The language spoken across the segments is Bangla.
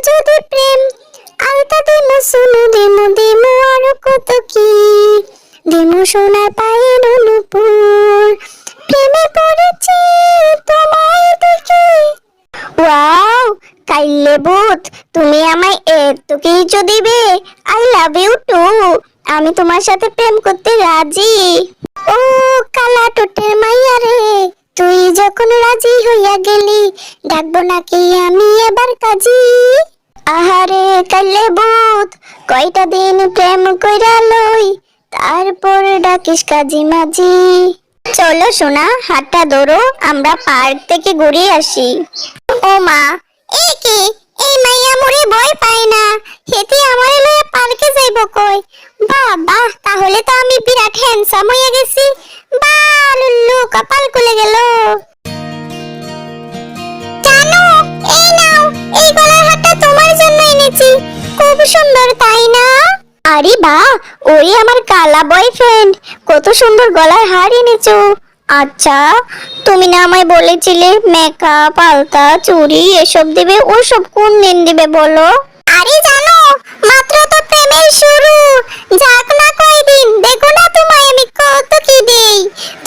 যদি প্রেম আলতা দিমু শুনু দিমু দিমু আরো কত কি দিমু সোনার পায়ের অনুপুর প্রেমে পড়েছি তোমায় দেখে। ওয়াও কাইলে ভূত, তুমি আমায় এত কিছু দিবে? I love you too. আমি তোমার সাথে প্রেম করতে রাজি। ও কালা টোটের মাইয়া রে, তুই যখন রাজি হইয়া গেলি, ডাকবো নাকি আমি এবার কাজী? আহারে কাইলে ভূত, কয়টা দিন প্রেম কইরা লই, তারপর ডাকিস কাজী মাঝি। চলো সোনা, হাতটা ধরো, আমরা পার্ক থেকে ঘুরে আসি। ও মা, এই কি? এই মাইয়া মোরে ভয় পায় না, হেতি আমার লয়ে পার্কে যাইব কই? বাবা, তাহলে তো আমি বিরাট হ্যান্ডসাম হয়ে গেছি। বা লুল্লু, কপাল খুলে গেল। জানো, এই নাও, এই গলার হারটা তোমার জন্য এনেছি। খুব সুন্দর তাই না? আরে বাহ, ওই আমার কালা বয়ফ্রেন্ড, কত সুন্দর গলার হার এনেছো। আচ্ছা, তুমি না আমায় বলেছিলে মেকআপ, আলতা, চুড়ি এসব দিবে, ওসব কোন দিন দিবে বলো? আরে জানো, মাত্র তো প্রেমের শুরু, যাক না কয়দিন, দেখো না তোমায় আমি কত কি দেই।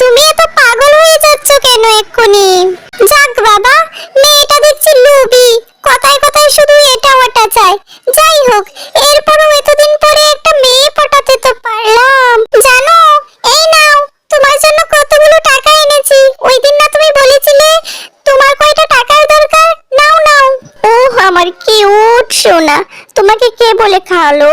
তুমি এত পাগল হয়ে যাচ্ছ কেন এক্ষুনি? যাক বাবা, মেয়েটা দেখছি লুবি, কথায় কথায় শুধু এটা ওটা চায়। যাই হোক, এরপরও এতদিন পরে একটা মেয়ে পটাতে তো পারলাম। জানো, এই নাও, তোমার জন্য কতগুলো টাকা এনেছি। ওই দিন না তুমি বলেছিলে তোমার কয়টা টাকার দরকার? নাও নাও। ওহ আমার কিউট সোনা, তোমাকে কে বলে খাওয়ালো?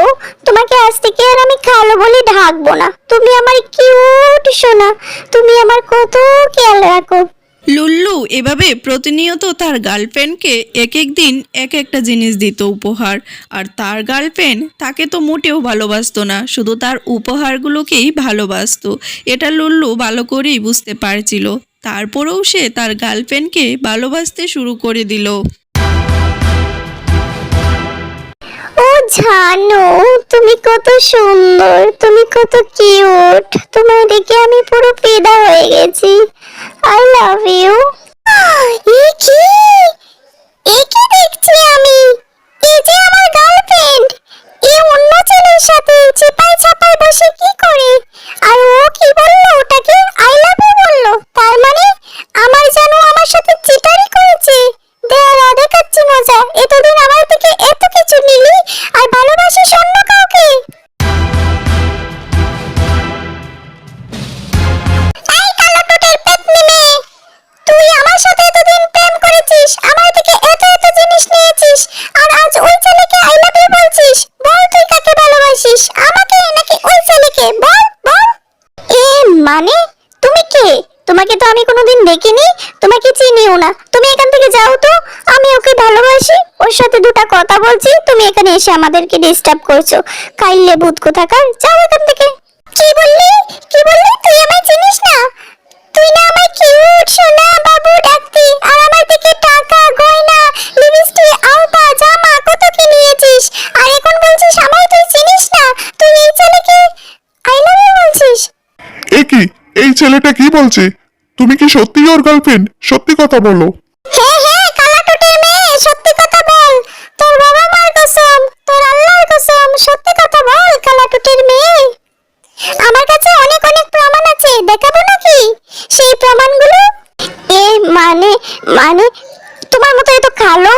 তোমাকে আজ থেকে আর আমি খাওয়ালো বলে ঢাকবো না। তুমি আমার কিউট সোনা, তুমি আমার কত খেয়াল রাখো। লুল্লু এভাবে প্রতিনিয়ত তার গার্লফ্রেন্ডকে এক এক দিন এক একটা জিনিস দিত উপহার, আর তার গার্লফ্রেন্ড তাকে তো মোটেও ভালোবাসতো না, শুধু তার উপহারগুলোকেই ভালোবাসতো। এটা লুল্লু ভালো করেই বুঝতে পারছিল। তারপরেও সে তার গার্লফ্রেন্ডকে ভালোবাসতে শুরু করে দিল। ও জানো, তুমি কত সুন্দর, তুমি কত কিউট, তোমায় দেখে আমি পুরো ফিদা হয়ে গেছি। I love you. এই কি, এই কি দেখছি আমি? এই যে আমার গার্লফ্রেন্ড, এই অন্য ছেলের সাথে চিপায় চাপায় বসে কি করে? আর ও কি বললো? ওটাকে আই লাভ ইউ বললো? তার মানে আমার জানো আমার সাথে চিটারি করেছে। দেয়া দেখাচ্ছি মজা। এতদিন আমার থেকে এত কিছু নিলি, আর ভালোবাসিস অন্য কাউকে? এই কালো টোটের পেতনি মেয়ে, তুই আমার সাথে এতদিন প্রেম করেছিস, আমার থেকে এত এত জিনিস নিয়েছিস, আর আজ ওই ছেলেকে আই লাভ ইউ বলছিস? বল তুই কাকে ভালোবাসিস, আমাকে নাকি ওই ছেলেকে? বল বল। এ মানে তুমি কে? তোমাকে তো আমি কোনোদিন দেখিনি, তোমাকে চিনিও না। তুমি এখান থেকে যাও তো, আমি ওকে ভালোবাসি, ওর সাথে দুটো কথা বলছি, তুমি এখানে এসে আমাদেরকে ডিস্টার্ব করছো। কাইলে ভূত কোথাকার, যাও এখান থেকে। কি বললি? কি বললি? তুই আমায় চিনিস না? তুই না আমায় কিউট সোনা বাবু ডাকতি, আর আমার থেকে টাকা, গয়না, লিপস্টিক, আলতা, জামা কত কি নিয়েছিস, আর এখন বলছিস আমায় তুই চিনিস না? তুই এই ছেলেকে আই লাভ ইউ বলছিস? এ কি, এই ছেলেটা কি বলছে? তুমি কি সত্যি ওর গার্লফ্রেন্ড? সত্যি কথা বলো। হ্যাঁ হ্যাঁ, কালা টোটের মেয়ে, সত্যি কথা বল। তোর বাবা মার কসম, তোর আল্লাহর কসম, সত্যি কথা বল কালা টোটের মেয়ে। আমার কাছে অনেক অনেক প্রমাণ আছে, দেখাবো নাকি সেই প্রমাণগুলো? এ মানে মানে তোমার মতো এত কালো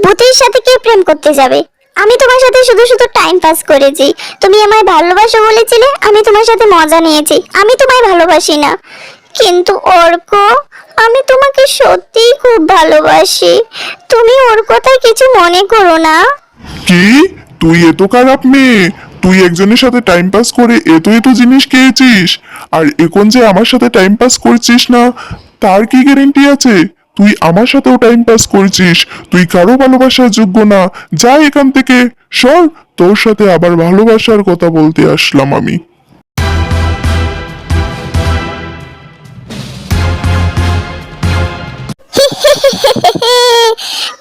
ভূতের সাথে কে প্রেম করতে যাবে? আমি তোমার সাথে শুধু শুধু টাইম পাস করেছি। তুমি আমায় ভালোবাসো বলেছিলে, আমি তোমার সাথে মজা নিয়েছি। আমি তোমায় ভালোবাসি না। কিন্তু অর্ক, আমি তোমাকে সত্যিই খুব ভালোবাসি। তুমি ওর কথা কিছু মনে করো না। কি, তুই এত খারাপ মেয়ে? তুই একজনের সাথে টাইম পাস করে এত এত জিনিস খেয়েছিস, আর এখন যে আমার সাথে টাইম পাস করছিস না, তার কি গ্যারেন্টি আছে? তুই আমার সাথেও টাইম পাস করছিস, তুই কারো ভালোবাসার যোগ্য না। যা এখান থেকে সর, তোর সাথে আবার ভালোবাসার কথা বলতে আসলাম আমি।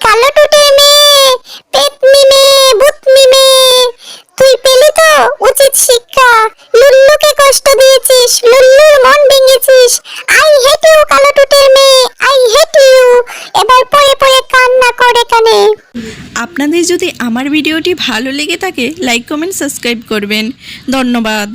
কালো টুটে মেয়ে, পেতনি মেয়ে, ভূতনি মেয়ে, তুই পেলি তো উচিত শিক্ষা। লুল্লুকে কষ্ট দিয়েছিস, লুল্লুর মন ভেঙেছিস। আই হেট ইউ কালো টুটের মেয়ে, আই হেট ইউ। এবার পড়ে পড়ে কান্না করে জানে। আপনাদের যদি আমার ভিডিওটি ভালো লেগে থাকে লাইক কমেন্ট সাবস্ক্রাইব করবেন। ধন্যবাদ।